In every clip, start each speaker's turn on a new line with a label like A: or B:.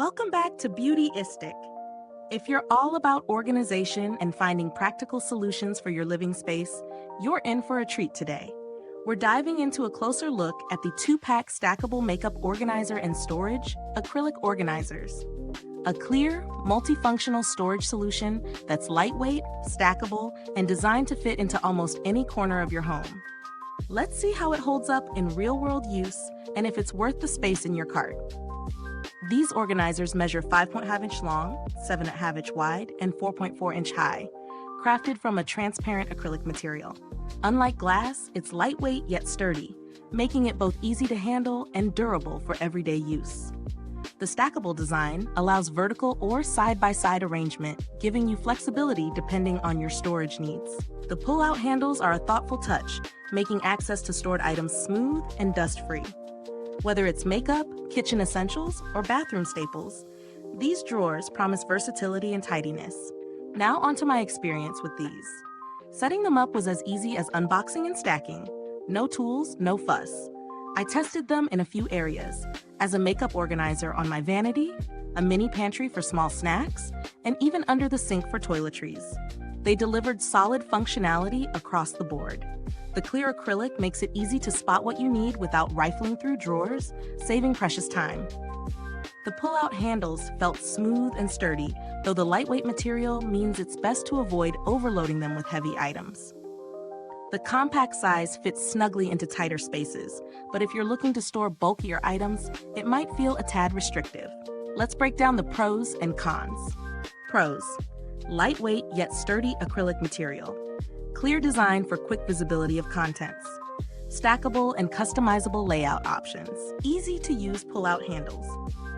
A: Welcome back to Beautyistic. If you're all about organization and finding practical solutions for your living space, you're in for a treat today. We're diving into a closer look at the 2-pack stackable makeup organizer and storage, Acrylic organizers. A clear, multifunctional storage solution that's lightweight, stackable, and designed to fit into almost any corner of your home. Let's see how it holds up in real-world use and if it's worth the space in your cart. These organizers measure 5.5 inch long, 7.5 inch wide, and 4.4 inch high, crafted from a transparent acrylic material. Unlike glass, it's lightweight yet sturdy, making it both easy to handle and durable for everyday use. The stackable design allows vertical or side-by-side arrangement, giving you flexibility depending on your storage needs. The pull-out handles are a thoughtful touch, making access to stored items smooth and dust-free. Whether it's makeup, kitchen essentials, or bathroom staples, these drawers promise versatility and tidiness. Now onto my experience with these. Setting them up was as easy as unboxing and stacking. No tools, no fuss. I tested them in a few areas, as a makeup organizer on my vanity, a mini pantry for small snacks, and even under the sink for toiletries. They delivered solid functionality across the board. The clear acrylic makes it easy to spot what you need without rifling through drawers, saving precious time. The pull-out handles felt smooth and sturdy, though the lightweight material means it's best to avoid overloading them with heavy items. The compact size fits snugly into tighter spaces, but if you're looking to store bulkier items, it might feel a tad restrictive. Let's break down the pros and cons. Pros: lightweight yet sturdy acrylic material. Clear design for quick visibility of contents. Stackable and customizable layout options. Easy to use pull-out handles.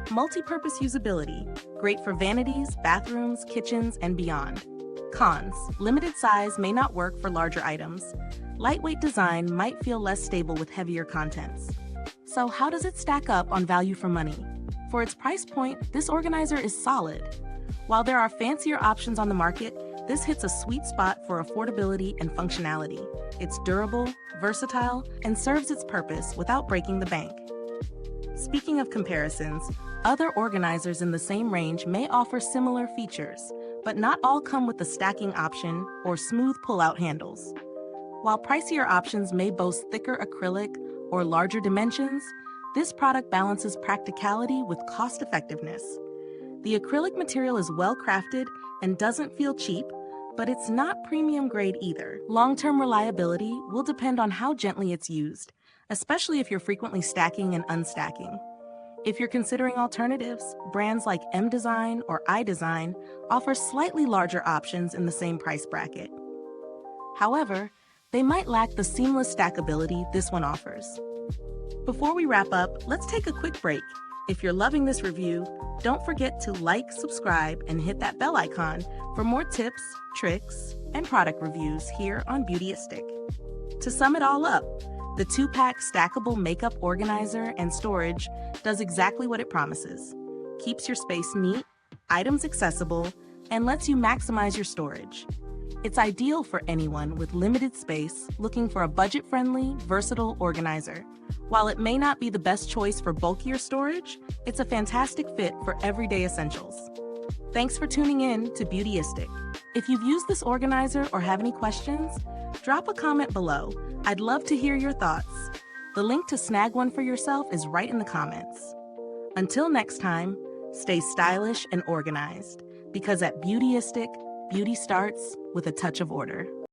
A: Multi-purpose usability. Great for vanities, bathrooms, kitchens, and beyond. Cons: limited size may not work for larger items. Lightweight design might feel less stable with heavier contents. So how does it stack up on value for money? For its price point, this organizer is solid. While there are fancier options on the market, this hits a sweet spot for affordability and functionality. It's durable, versatile, and serves its purpose without breaking the bank. Speaking of comparisons, other organizers in the same range may offer similar features, but not all come with the stacking option or smooth pull-out handles. While pricier options may boast thicker acrylic or larger dimensions, this product balances practicality with cost-effectiveness. The acrylic material is well-crafted and doesn't feel cheap, but it's not premium grade either. Long-term reliability will depend on how gently it's used, especially if you're frequently stacking and unstacking. If you're considering alternatives, brands like M-Design or I-Design offer slightly larger options in the same price bracket. However, they might lack the seamless stackability this one offers. Before we wrap up, let's take a quick break. If you're loving this review, don't forget to like, subscribe, and hit that bell icon for more tips, tricks, and product reviews here on Beautyistic. To sum it all up, the 2-pack stackable makeup organizer and storage does exactly what it promises. Keeps your space neat, items accessible, and lets you maximize your storage. It's ideal for anyone with limited space looking for a budget-friendly, versatile organizer. While it may not be the best choice for bulkier storage, it's a fantastic fit for everyday essentials. Thanks for tuning in to Beautyistic. If you've used this organizer or have any questions, drop a comment below. I'd love to hear your thoughts. The link to snag one for yourself is right in the comments. Until next time, stay stylish and organized, because at Beautyistic, beauty starts with a touch of order.